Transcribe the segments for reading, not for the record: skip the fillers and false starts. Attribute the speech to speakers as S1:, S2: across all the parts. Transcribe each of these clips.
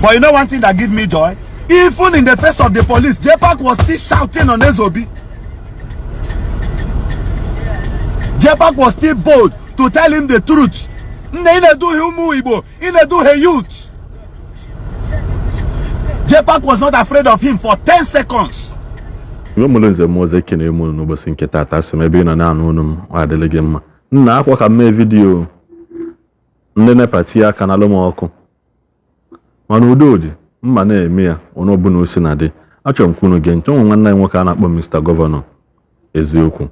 S1: But you know one thing that gives me joy? Even in the face of the police, Jpac was still shouting on Ezobi. Jpac was still bold to tell him the truth. Jpac was not afraid of him for 10 seconds.
S2: Video Ndene patia kanalo moko. Manu udodi, mma na-eme ya ono bu na osi na dị. Achọrọ m kwunu gen nwanne anyị nwoke a na-akpọ Mr. Governor eziokwu.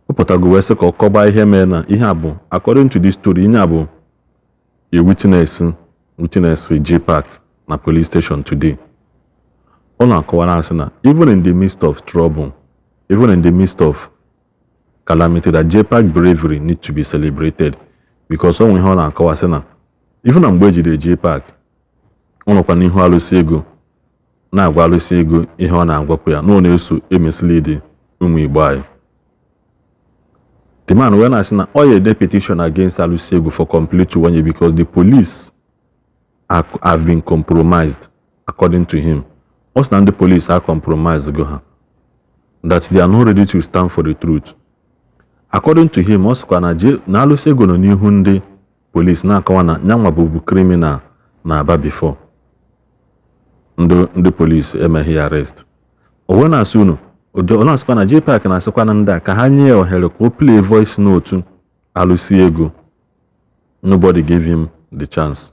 S2: O pụtago wee sị ka ọ kọba ihe mee na ihe abụ according to this story ihe abụ a witness Jpac na police station today. Ọ na-akọwa na asị na even in the midst of trouble, even in the midst of calamity, that Jpac bravery need to be celebrated. Because onwe ha na-akọwa sị na even na mgbe ejide Jpac ọ nọkwa n'ihu alụsị ego na-agwa alụsị ego ihe ọ na-agwapụ ya na ọ na-eso emeslide ụmụ Igbo anyị. The man wee na-asị na ọ ya petition against alụsị ego for complete 1 year because the police have been compromised according to him. Ọ sị na ndị police are compromised go ha, that they are not ready to stand for the truth. According to him, also na alụsị ego nọ n'ihu ndị police na-akọwa na nyanwa bụ criminal na aba before ndị police emeghị arrest. Owe na-asị unu ọ na-asịkwa na Jpac na-asịkwa na ndị a ka ha nye ohere ka o play voice note alụsị ego. Nobody gave him the chance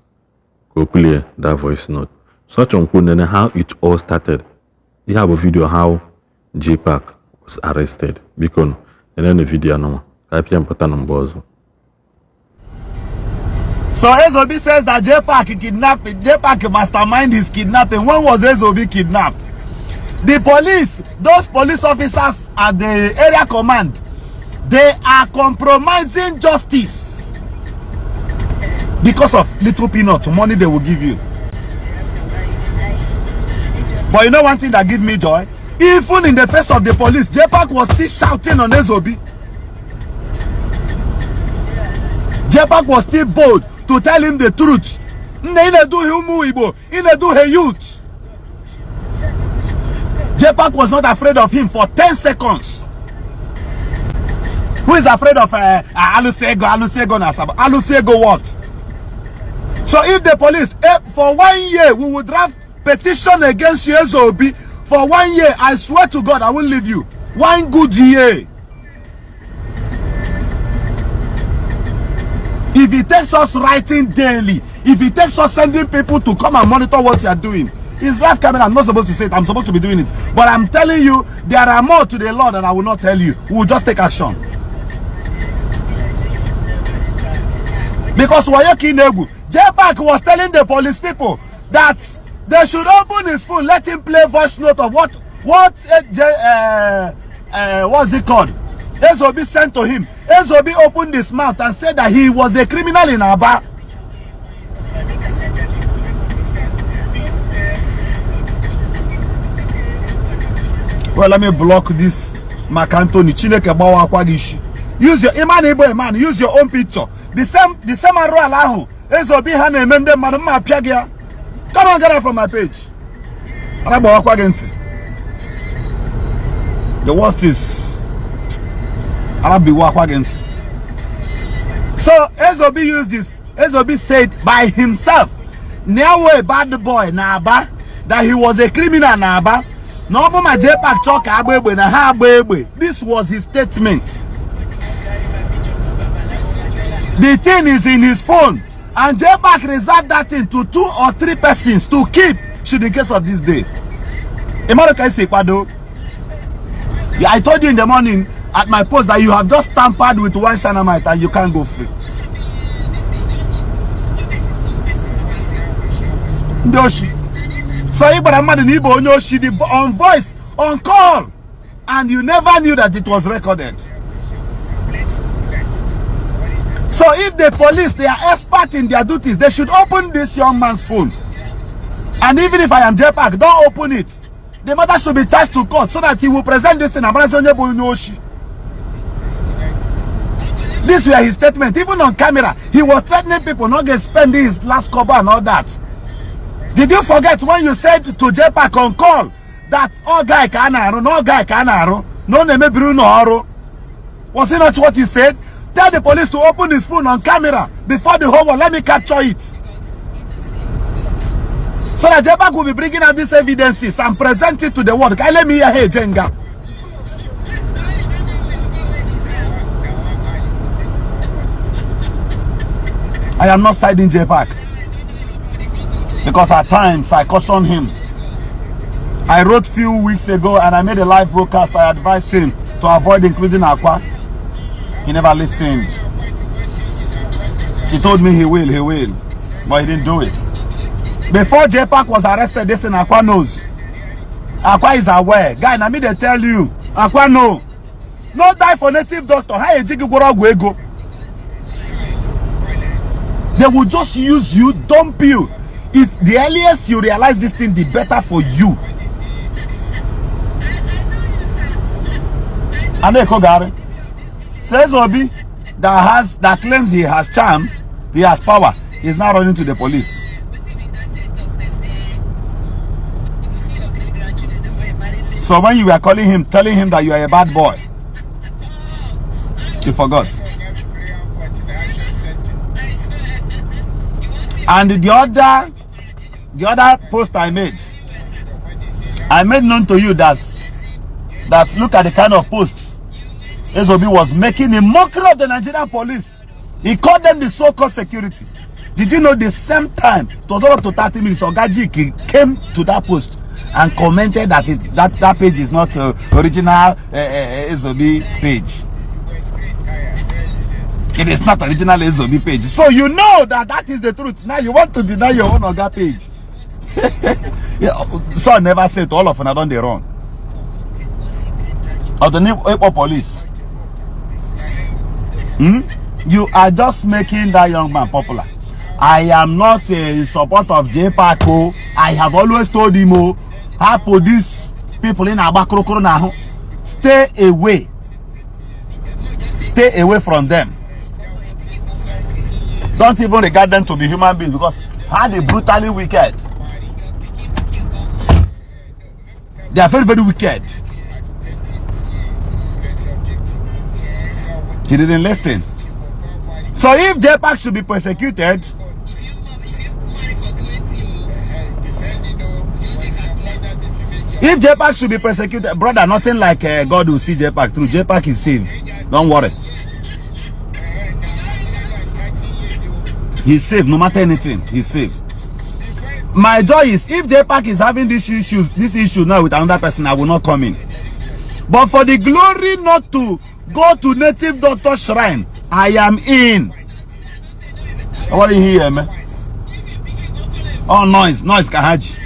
S2: ka o play that voice note. Such on how it all started. You have a video how Jpac was arrested because and then the video no. So
S1: Ezobi says that Jpac kidnapped, Jpac mastermind his kidnapping. When was Ezobi kidnapped? The police, those police officers at the area command, they are compromising justice because of little peanut money they will give you. But you know one thing that gives me joy? Even in the face of the police, Jpac was still shouting on Ezobi. Jpac was still bold to tell him the truth. Jpac was not afraid of him for 10 seconds. Who is afraid of Alusego Nasaba? Alusego what? So if the police, for 1 year, we would draft petition against you, Ezobi. For 1 year, I swear to God, I will leave you. 1 good year. If it takes us writing daily, if it takes us sending people to come and monitor what you are doing, it's live camera. I'm not supposed to say it. I'm supposed to be doing it. But I'm telling you, there are more to the law that I will not tell you. We will just take action. Because Wayoki Negu, Jpac was telling the police people that they should open his phone, let him play voice note of what's it called? Ezobi sent to him. Ezobi opened his mouth and said that he was a criminal in Aba. Well, let me block this. Makantoni Chineke bawa kwa Ishi. Use your Iman Igbo man. Use your own picture. The same Alahu. Ezobi hane mende manuma piagia. Come on, get out from my page. The worst is so Ezobi used this. Ezobi said by himself, Nyawe bad boy Naba, that he was a criminal Naba. No more Jpac talk abwe na ha abwe. This was his statement. The thing is in his phone, and Jpac reserved that thing to 2 or 3 persons to keep should in case of this day. I told you in the morning at my post that you have just tampered with one Shanamite and you can't go free. So Igbo on voice, on call, and you never knew that it was recorded. So if the police, they are expert in their duties, they should open this young man's phone. And even if I am Jpac, don't open it. The matter should be charged to court so that he will present this in Abrasonye. This were his statement. Even on camera, he was threatening people not get spending his last cover and all that. Did you forget when you said to Jpac on call that all guy canaro, no guy canaro, no name Bruno Oro? Was it not what you said? Tell the police to open his phone on camera before the whole world. Let me capture it. So that Jpac will be bringing out these evidences and present it to the world. Okay, let me hear, hey, Jenga. I am not siding Jpac, because at times I caution him. I wrote few weeks ago and I made a live broadcast. I advised him to avoid including Aqua. He never listened. He told me he will, but he didn't do it. Before Jpac was arrested, this in Aqua knows. Aqua is aware. Guy, now me they tell you, Aqua no. No die for native doctor. How you go? They will just use you, dump you. If the earliest you realize this thing, the better for you. Aneko Gary says Obi that claims he has charm, he has power, is now running to the police. So when you were calling him, telling him that you are a bad boy, you forgot. And the other post I made known to you that look at the kind of posts Ezobi was making a mockery of the Nigerian police. He called them the so-called security. Did you know the same time, it was up to 30 minutes, Ogaji came to that post and commented that that page is not original Ezobi page. It is not original Ezobi page. So you know that is the truth. Now you want to deny your own Oga page. So I never said to all of them, I done the wrong. Of the new Igbo police. You are just making that young man popular. I am not a supporter of Jpac. I have always told him, how police people in Abakrokoro now, stay away. Stay away from them. Don't even regard them to be human beings, because how they brutally wicked. They are very, very wicked. He didn't listen. So if Jpac should be persecuted, brother, nothing like God will see Jpac through. Jpac is safe. Don't worry. He's safe, no matter anything. He's safe. My joy is, if Jpac is having this issue now with another person, I will not come in. But for the glory not to go to native doctor shrine, I am in. What do you hear, man? Oh, noise, Kahaji.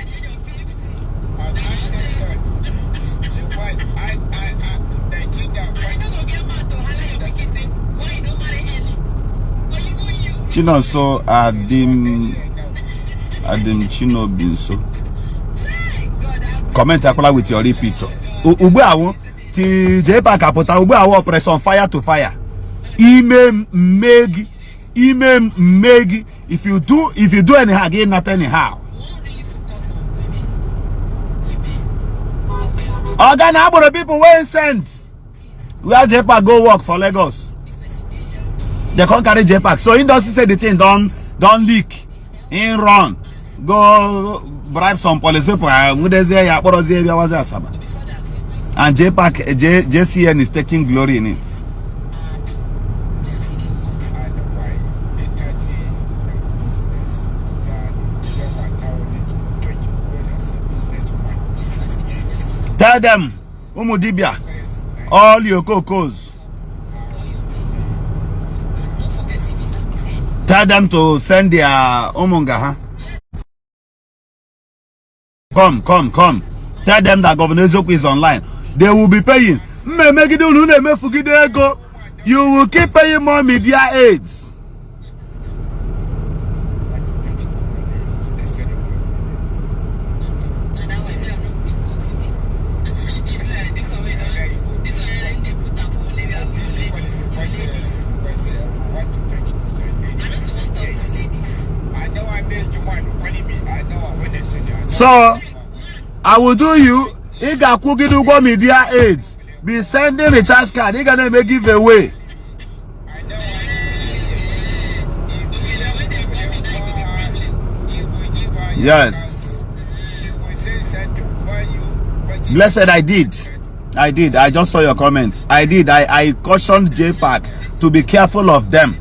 S1: Chino so Adim Chino Binso. Comment akola with your repeat. Ugbe awo ti Jpac apota ugbe awo operation fire to fire. Ime Meg. If you do anyhow, again not anyhow. Organa Aboro people will send. Where Jpac go work for Lagos. They can't carry Jpac. So he doesn't say the thing don't leak. In run. Go bribe some police people. And Jpac, JCN is taking glory in it. Tell them, Umudibia, all your cocos. Tell them to send their Omonga, huh? Come. Tell them that Governor Zoku is online. They will be paying. You will keep paying more media aids. So I will do you. Iga kugidugo media aids. Be sending recharge card. Iga na make giveaway. Yes. Blessed, I did. I just saw your comment. I did. I cautioned Jpac to be careful of them.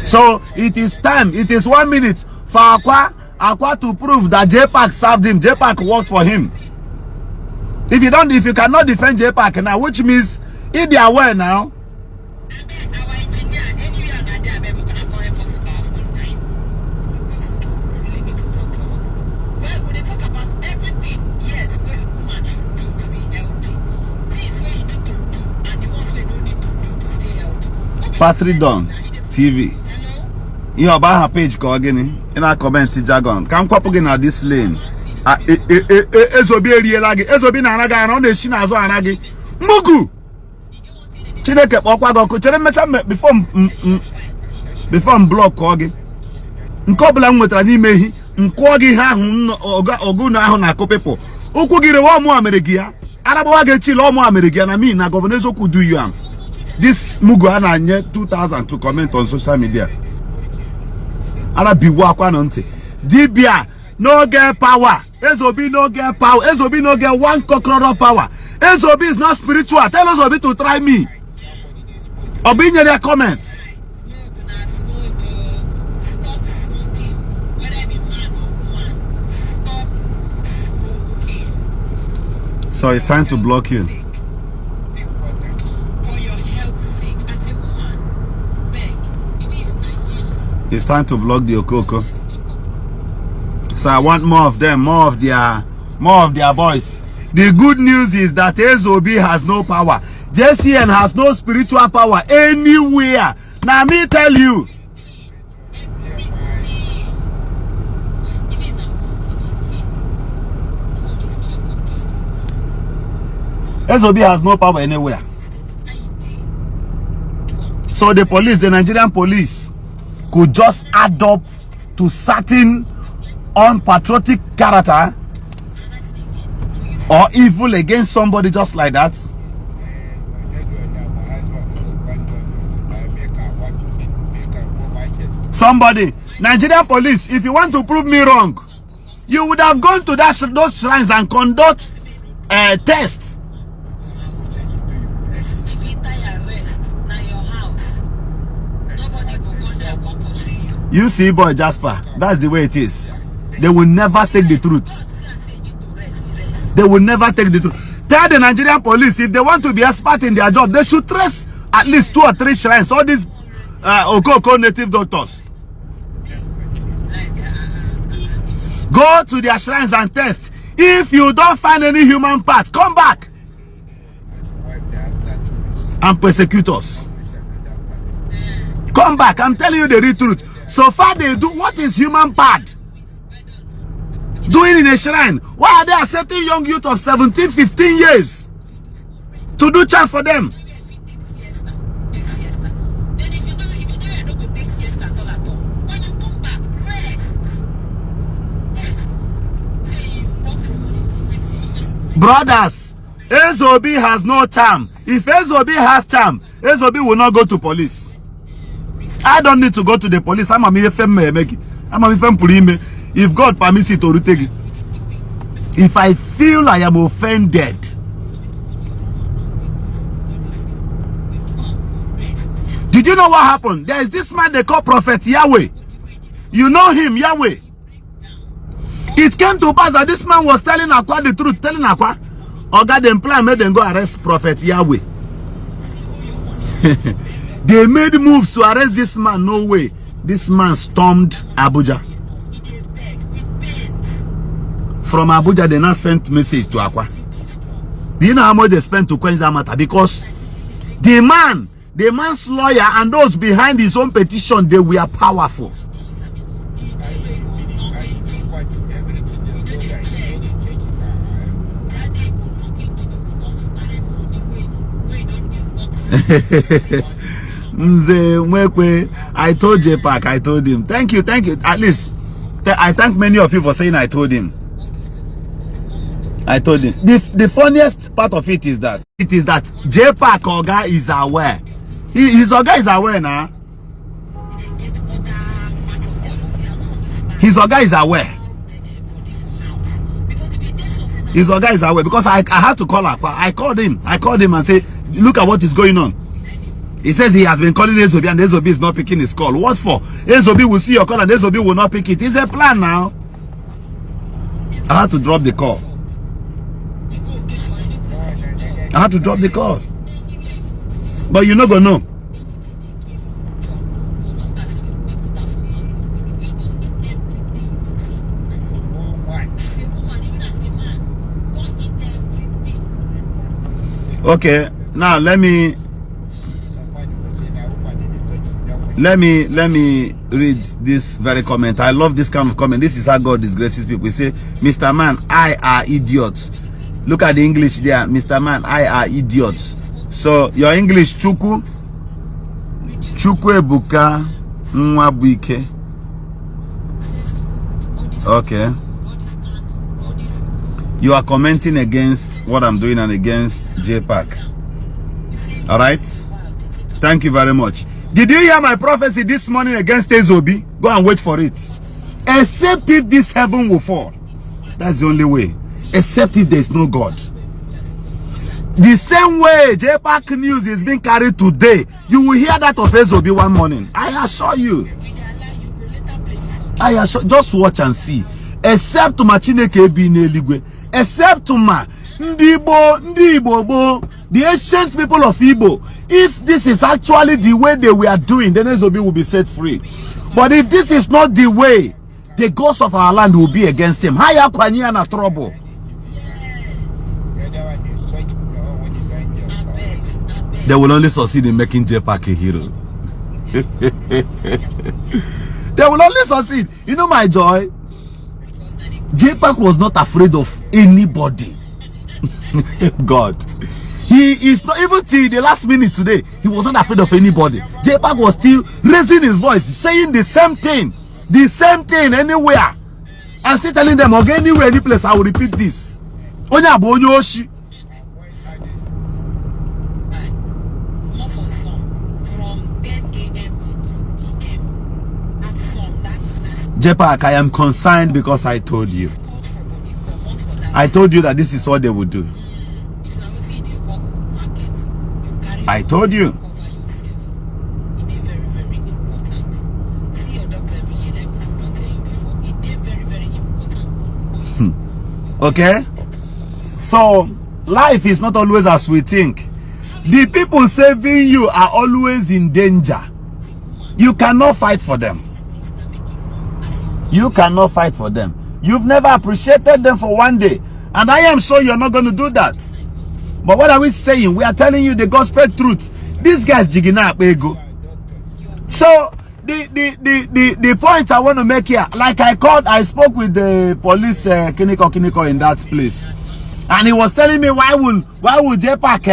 S1: So it is time. It is 1 minute for Aqua to prove that Jpac served him. Jpac worked for him. If you cannot defend Jpac now, which means if they are aware now. Traditionen TV. You about her page call again. In our comment jargon. Come kwap again at this lane. Ezobi erielagi. Ezobi na anaga na on shi na azo anagi. Mugu. Chineke okwa go chere mecha before block call again. Nke obula nwetara n'ime ehi, nkwo gi ha hu ogu na ahụ na people. Ukwu gi rewo mu ameregi ya. Arabo wa ga chile o mu ameregi ya na me na governor Ezoku do you am. This Mugu Ananye 2000 to comment on social media. Arabi wakwa nonte. Dibia no get power. Ezobi no get power. Ezobi no get one cockroach power. Ezobi is not spiritual. Tell Ezobi to try me. Obi in their comment. So it's time to block you. It's time to block the Okoko. So I want more of them, more of their boys. The good news is that Ezobi has no power. JCN has no spiritual power anywhere. Now me tell you. Ezobi has no power anywhere. So the police, the Nigerian police, could just add up to certain unpatriotic character or evil against somebody just like that. Somebody, Nigerian police, if you want to prove me wrong, you would have gone to those shrines and conduct a test. You see, boy Jasper, that's the way it is. They will never take the truth. They will never take the truth. Tell the Nigerian police, if they want to be expert in their job, they should trace at least 2 or 3 shrines. All these Okoko native doctors. Go to their shrines and test. If you don't find any human parts, come back and persecute us. Come back. I'm telling you the real truth. So far they do what is human part doing in a shrine? Why are they accepting young youth of 17, 15 years to do chant for them? Brothers, Ezobi has no charm. If Ezobi has charm, Ezobi will not go to police. I don't need to go to the police. I'm a if God permits it to retake it. If I feel I am offended, did you know what happened? There is this man they call Prophet Yahweh. You know him, Yahweh. It came to pass that this man was telling Aqua the truth, telling Aqua, or God employed made them go arrest Prophet Yahweh. They made moves to arrest this man. No way. This man stormed Abuja. From Abuja, they now sent message to Aqua. Do you know how much they spent to quench that matter? Because the man's lawyer and those behind his own petition, they were powerful. I told Jpac, I told him, thank you. At least I thank many of you for saying I told him. I told him. The funniest part of it is that Jpac Oga is aware. His Oga is aware now. His Oga is aware. His Oga is aware because I had to call Akpa. I called him and say, look at what is going on. He says he has been calling Ezobi and Ezobi is not picking his call. What for? Ezobi will see your call and Ezobi will not pick it. It's a plan now. I had to drop the call. I had to drop the call. But you're not gonna know. Okay, now let me read this very comment. I love this kind of comment. This is how God disgraces people. We say, Mr. Man, I are idiots. Look at the English there. Mr. Man, I are idiots. So your English, Chuku Ebuka Nwabuike. Okay. You are commenting against what I'm doing and against Jpac. All right. Thank you very much. Did you hear my prophecy this morning against Ezobi? Go and wait for it. Except if this heaven will fall. That's the only way. Except if there is no God. The same way Jpac news is being carried today, you will hear that of Ezobi one morning. I assure you. Just watch and see. Except to Machineke bi n'eligwe. Except to Ndi Igbo, the ancient people of Igbo. If this is actually the way they were doing, then Ezobi will be set free. But if this is not the way, the gods of our land will be against him. Haya kwanya na trouble. They will only succeed in making Jpac a hero. They will only succeed. You know my joy? Jpac was not afraid of anybody. God. He is not, even till the last minute today, he was not afraid of anybody. Jpac was still raising his voice, saying the same thing anywhere. And still telling them, okay, anywhere, any place, I will repeat this. Onya bonyo oshi. Jpac, I am concerned because I told you. I told you that this is what they would do. I told you. Okay? So, life is not always as we think. The people saving you are always in danger. You cannot fight for them. You cannot fight for them. You've never appreciated them for one day. And I am sure you're not going to do that. But what are we saying? We are telling you the gospel truth. These guys jigging up ego. So the point I want to make here, like I spoke with the police Kiniko in that place. And he was telling me why would Jpac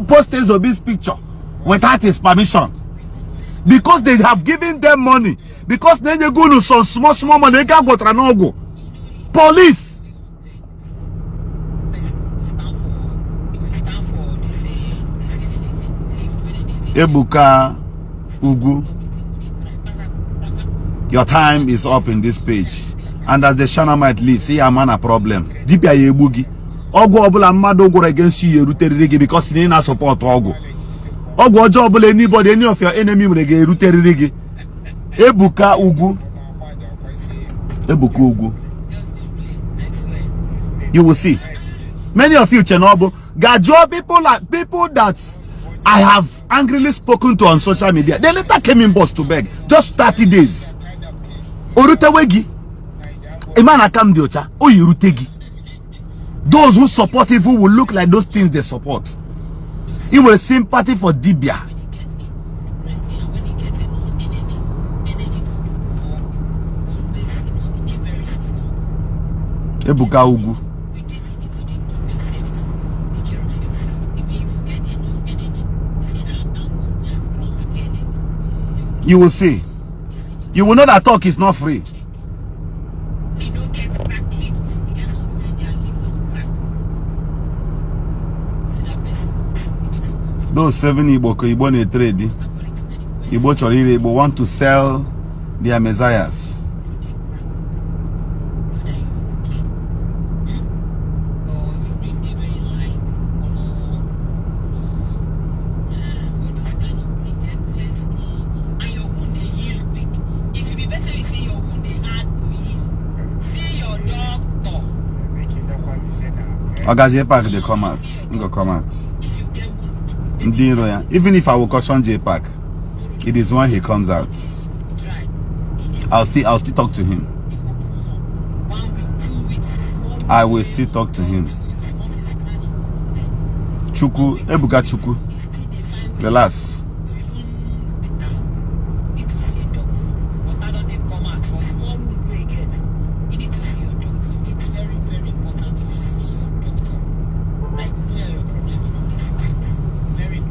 S1: post Ezobi's picture without his permission? Because they have given them money. Because then they go to some small money, they can't go to Ranogo. Police. Ebuka Ugu, your time is up in this page. And as the Shanamite leaves, see a man a problem. Dipya Yebugi. Ogo obula mado go against you ruterigi because you need support Ogo. Ogo job anybody, any of your enemy will get ruterigi. Ebuka Ugu. Ebuka Ugu. You will see. Many of you, Chenobo, Gajo people that I have angrily spoken to on social media. They later came in boss to beg. Just 30 days. Orutewegi. Emana kam diocha. Oyirutegi. Those who support evil will look like those things they support. It was sympathy for Dibia. Ebuka Ugu. You will see. You will know that talk is not free. Those 7 Igbo ne trade. Igbo chori Igbo want to sell their messiahs. Oga Jpac, they come out. Go come out. Even if I will caution Jpac, it is when he comes out. I'll still talk to him. I will still talk to him. Chuku, Ebuka Chuku. The last.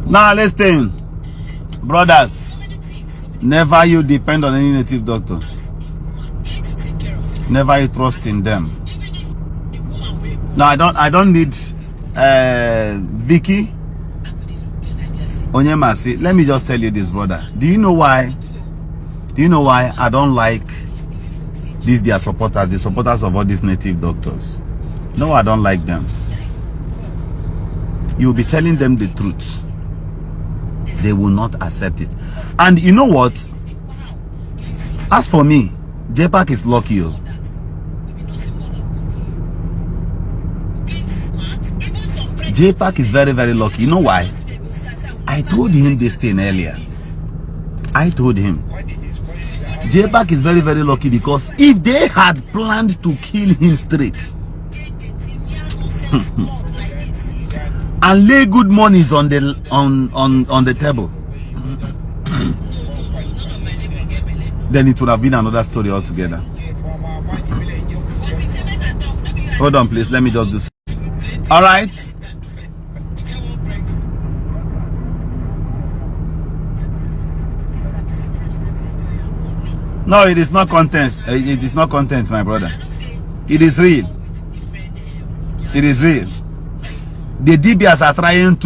S1: Now listen, brothers, never you depend on any native doctor. Never you trust in them. Now I don't need Vicky Onyemasi. Let me just tell you this, brother. Do you know why? Do you know why I don't like these their supporters, the supporters of all these native doctors? No, I don't like them. You'll be telling them the truth. They will not accept it. And you know what? As for me, Jpac is lucky. Jpac is very, very lucky. You know why? I told him this thing earlier. I told him Jpac is very, very lucky, because if they had planned to kill him straight and lay good monies on the table, then it would have been another story altogether. Hold on, please. Let me just do so. All right. No, it is not content. It is not content, my brother. It is real. It is real. The DBS are trying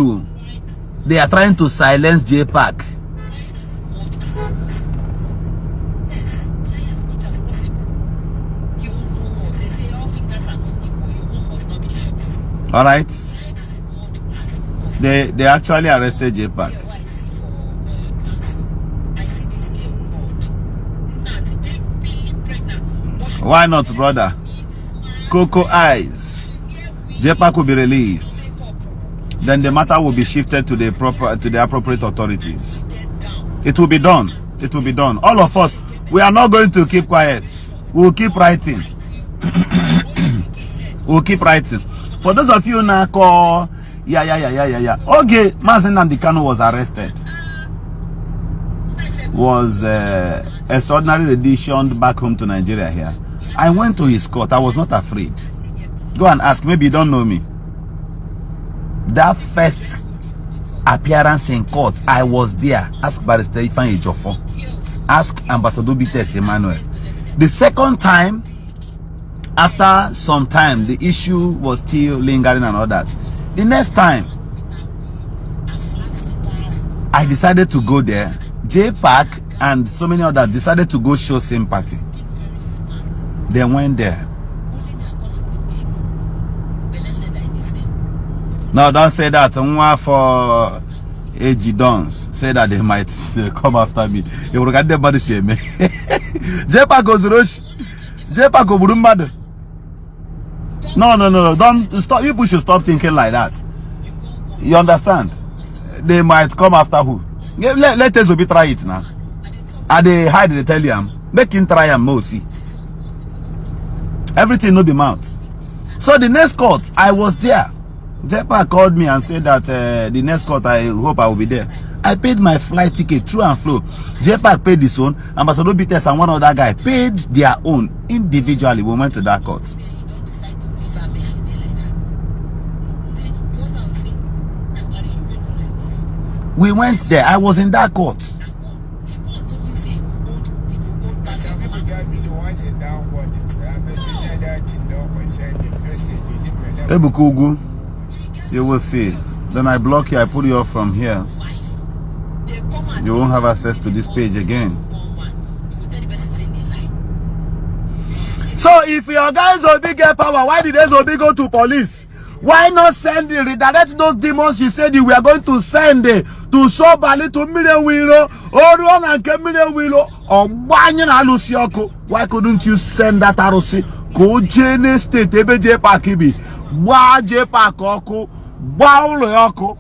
S1: to silence Jpac. All right. They actually arrested Jpac. Why not, brother? Cocoa eyes. Jpac will be released. Then the matter will be shifted to the appropriate authorities. It will be done. It will be done. All of us, we are not going to keep quiet. We will keep writing. We will keep writing. For those of you now call, yeah. Okay, Mazen Nnamdi Kanu was arrested. Was extraordinary edition back home to Nigeria here. I went to his court. I was not afraid. Go and ask. Maybe you don't know me. That first appearance in court, I was there. Ask Barrister Ifeanyi Ejiofor. Ask Ambassador Bites Emmanuel. The second time, after some time, the issue was still lingering and all that. The next time, I decided to go there. Jpac and so many others decided to go show sympathy. They went there. No, don't say that. For AG Dons say that they might come after me. You will get the body shame. Jpac goes rush. Jpac go mad. No. Don't stop. People should stop thinking like that. You understand? They might come after who? Let us be try it now. And they hide the tell him. Make him try and more see. Everything no be mouth. So the next court, I was there. Jpac called me and said that the next court, I hope I will be there. I paid my flight ticket through and flow. Jpac paid his own. Ambassador Bites and one other guy paid their own individually. We went to that court. We went there. I was in that court. Ebukugu, you will see. Then I block you, I put you off from here. You won't have access to this page again. So if your guys Obi get power, why did Obi go to police? Why not send redirect those demons you said you were going to send to Sobali to Million Willow or Ron and Million Willow or Banyan Alusioko? Why couldn't you send that Arosi? Go Jene State, Ebe Jpac Ibi, Wa Jpac Oko, Wa.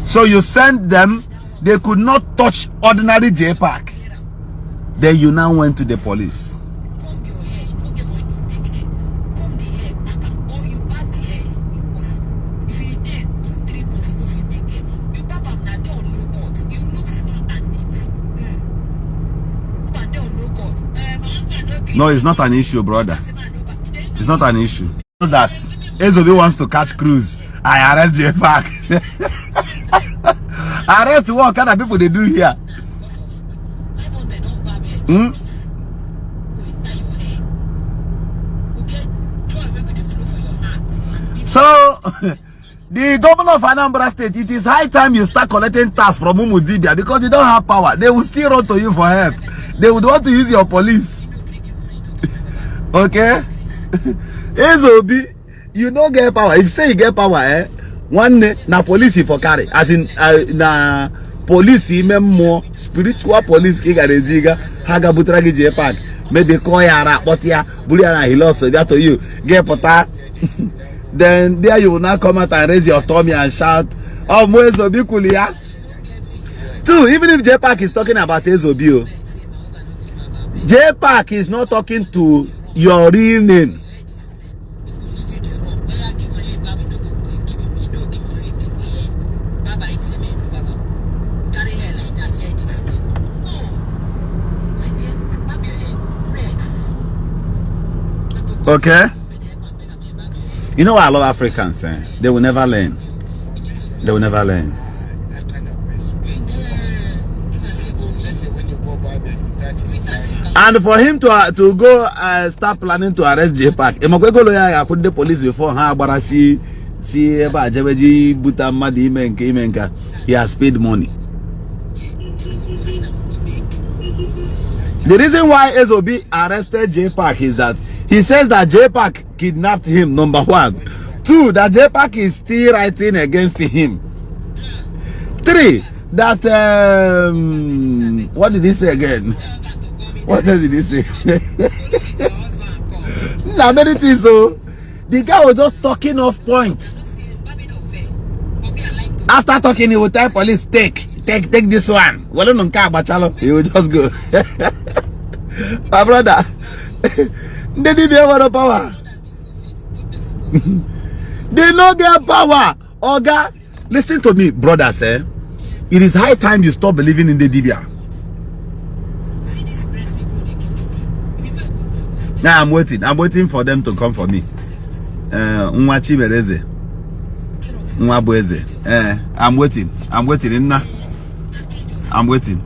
S1: So you sent them, they could not touch ordinary Jpac. Then you now went to the police. No, it's not an issue, brother. It's not an issue. That Ezobi wants to catch cruise. I arrest Jpac. Arrest what kind of people they do here? So, the governor of Anambra State, it is high time you start collecting tax from Umudibia because they don't have power. They will still run to you for help. They would want to use your police. Okay? Ezobi, you don't get power. If you say you get power, one na police for carry. As in, na police, even more spiritual police, Kiga, Haga Butragi Jpac. Maybe call Yara, but ya, Buliana, he lost, so that to you. Get pota. Then there you will now come out and raise your tummy and shout, oh, Mo Ezobi Kulia. Two, even if Jpac is talking about Ezobi, Jpac is not talking to your real name. Okay? You know why I love Africans? They will never learn. They will never learn. And for him to go start planning to arrest Jpac, I put the police before he has paid money. The reason why Ezobi arrested Jpac is that he says that Jpac kidnapped him, number one. Two, that Jpac is still writing against him. Three, that what did he say again? What else did he say? Now many things. So the guy was just talking off points. After talking, he would tell police, take this one. He would just go. My brother, they didn't have power. They no get power. Oga, listen to me, brothers. It is high time you stop believing in the Dibia. Now I'm waiting. I'm waiting for them to come for me. I'm waiting. I'm waiting. I'm waiting.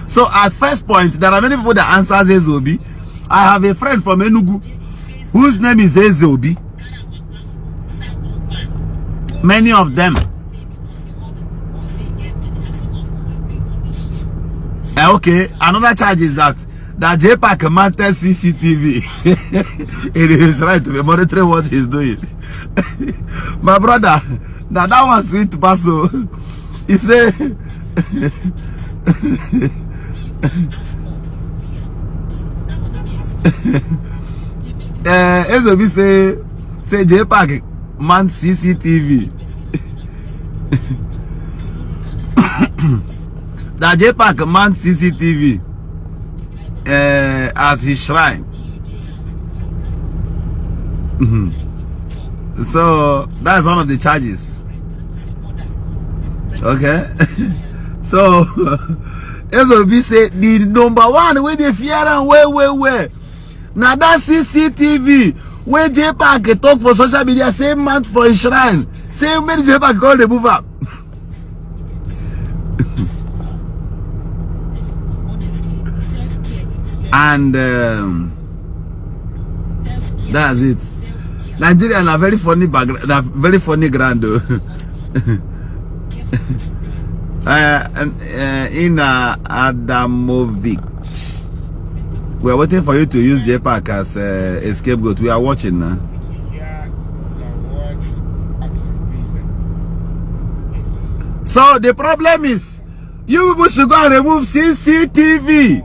S1: So at first point, there are many people that answers Ezobi. I have a friend from Enugu whose name is Ezobi. Many of them. Okay, another charge is that Jpac mounted CCTV. It is right to be monitoring what he's doing. My brother, now that one sweet paso. He say Ezobi say Jpac man CCTV. That Jpac man CCTV at his shrine. So that's one of the charges. Okay. So Ezobi say the number one where they fear and where. Now that CCTV where Jpac talk for social media, same month for his shrine. Same many Jpac call the move up. And that's it. Nigerians are very funny background, very funny ground though. In Adamovic, we are waiting for you to use Jpac as a scapegoat. We are watching now. So the problem is, you people should go and remove CCTV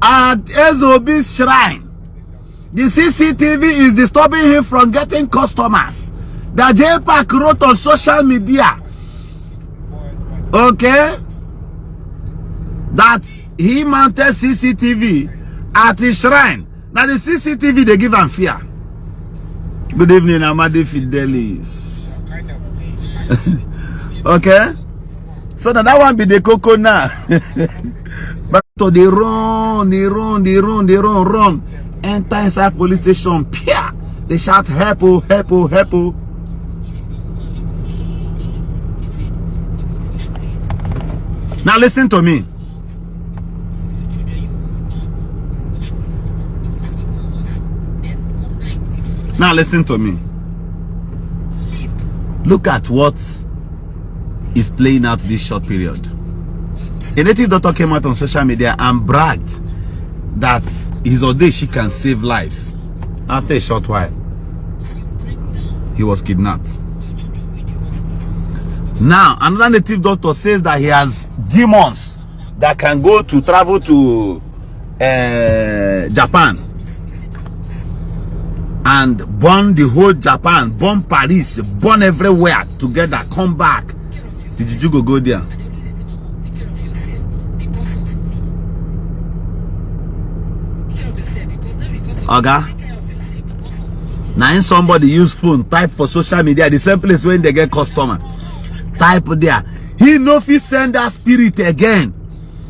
S1: at SOB's shrine. The CCTV is disturbing him from getting customers. The Jpac wrote on social media, okay, that he mounted CCTV at his shrine. Now the CCTV they give him fear. Good evening, Amadi Fidelis. Okay, so now that one be the cocoa now. But so they run. Enter inside police station. Pia! They shout, help, oh, help, oh, help, oh. Now listen to me. Now listen to me. Look at what is playing out this short period. A native doctor came out on social media and bragged that his Odeshi can save lives. After a short while, he was kidnapped. Now, another native doctor says that he has demons that can go to travel to Japan and burn the whole Japan, burn Paris, burn everywhere together, come back. Did you go there? Oga, now somebody use phone, type for social media, the same place when they get customer, type there. He no fit send that spirit again.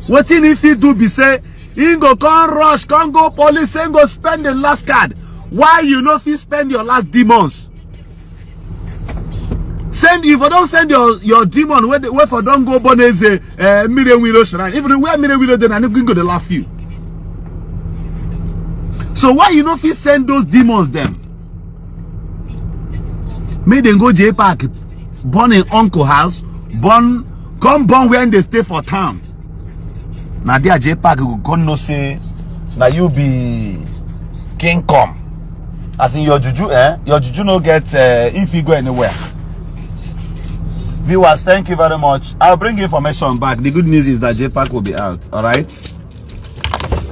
S1: What if he do be say, he go come rush, come go police, and go spend the last card. Why you no fit spend your last demons? Send, if you don't send your demon, where for don't go bonus million willow shrine. Even where million willow, then I go to laugh you. So why you not fit send those demons them? Make them go Jpac, born in uncle house, born when they stay for town. Now there Jpac go come no say, now you be king come. As in your juju, your juju no get if you go anywhere. Viewers, thank you very much. I'll bring information back. The good news is that Jpac will be out. All right.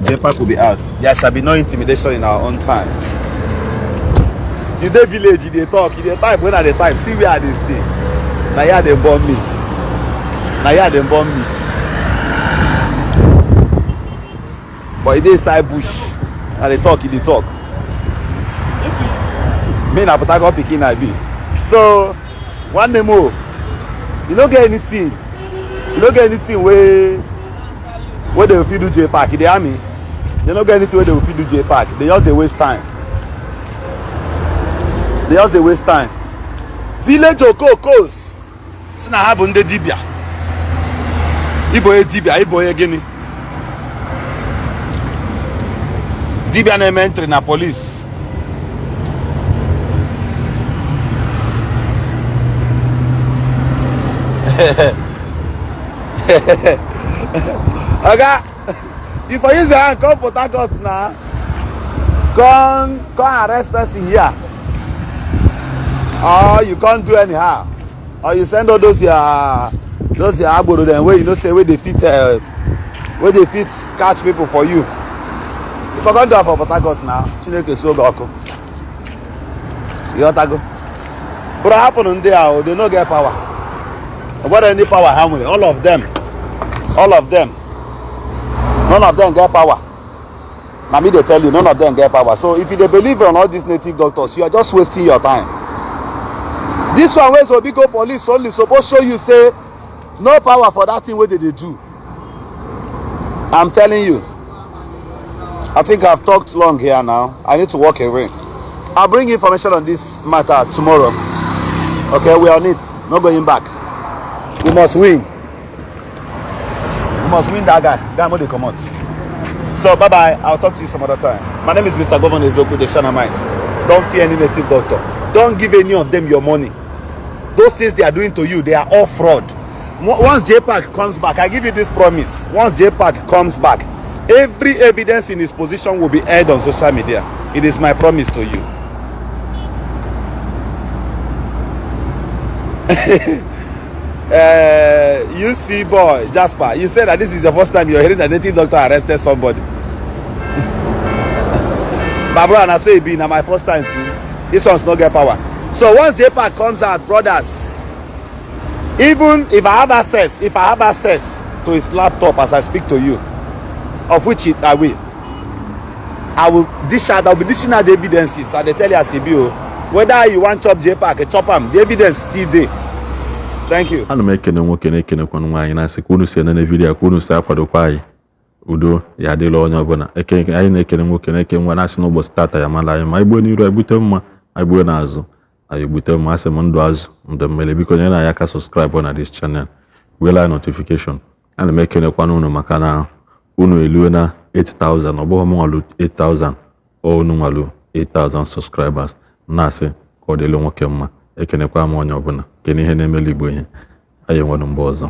S1: Jpac will be out. There shall be no intimidation in our own time. In the village, they talk, they type, when are they type? See where they stay. Now here they bomb me. Now here they bomb me. But it is inside bush. And they talk, they talk. Me na Potago picking I be. So one day more. You don't get anything. You don't get anything where they will feed do Jpac in the army. They don't get anything where they will feed do Jpac. They just waste time. They just waste time. Village Okokos. Sina habu nde dibia. Ibo dibia, Ibo gini. Dibia na entry na police. Okay, if I use your hand, come Port Harcourt now. Come arrest person here. Or you can't do anyhow. Or you send all those your agwu them where you know say where they fit catch people for you. If I can't do it for Port Harcourt now, Chineke so go. You got to go. What happened on there? They no get power. What any power? How many? All of them. All of them. None of them get power. Now me they tell you, none of them get power. So if you believe on all these native doctors, you are just wasting your time. This one where so big police only supposed to show you say no power for that thing where they do. I'm telling you. I think I've talked long here now. I need to walk away. I'll bring information on this matter tomorrow. Okay, we're on it. Not going back. We must win. We must win that guy. Guy, what they come out. So bye-bye. I'll talk to you some other time. My name is Mr. Governor Ezoku, the Shanamite. Don't fear any native doctor. Don't give any of them your money. Those things they are doing to you, they are all fraud. Once Jpac comes back, I give you this promise. Once Jpac comes back, every evidence in his position will be aired on social media. It is my promise to you. You see, boy, Jasper, you said that this is the first time you're hearing that native doctor arrested somebody. My brother, and I say it be now my first time too. This one's not get power. So once Jpac comes out, brothers, even if I have access, to his laptop as I speak to you, of which I will dish out, I'll be dishing out the evidences. And they tell you as a bill, whether you want chop Jpac, chop him, the evidence still there. Thank you.
S2: Ana m ekene nwoke na-ekene kwa nwaanyị na-asị ka unu si ene vidiyo ka unu si akwadokwa anyị udo ya adịla onye ọbụla anyị na-ekene nwoke na-eke nwa na-asị n'ụbọchị tata ya mala anyị ma igbo n'iru egbute mma igbo n'azụ anyị egbute mma asị m ndụ azụ ndụ mmele biko nyere anyị aka subscribe na this channel wela notification. Ana m ekene kwa unu maka na unu eluwe na 8,000 ọ bụghị m nwalu 8,000 o unu nwalu 8,000 subscribers na-asị ka ọ dịla nwoke mma ekenekwa m onye ọbụla kene ihe na-emeli igbo ihe anyị nwere mgbe ọzọ.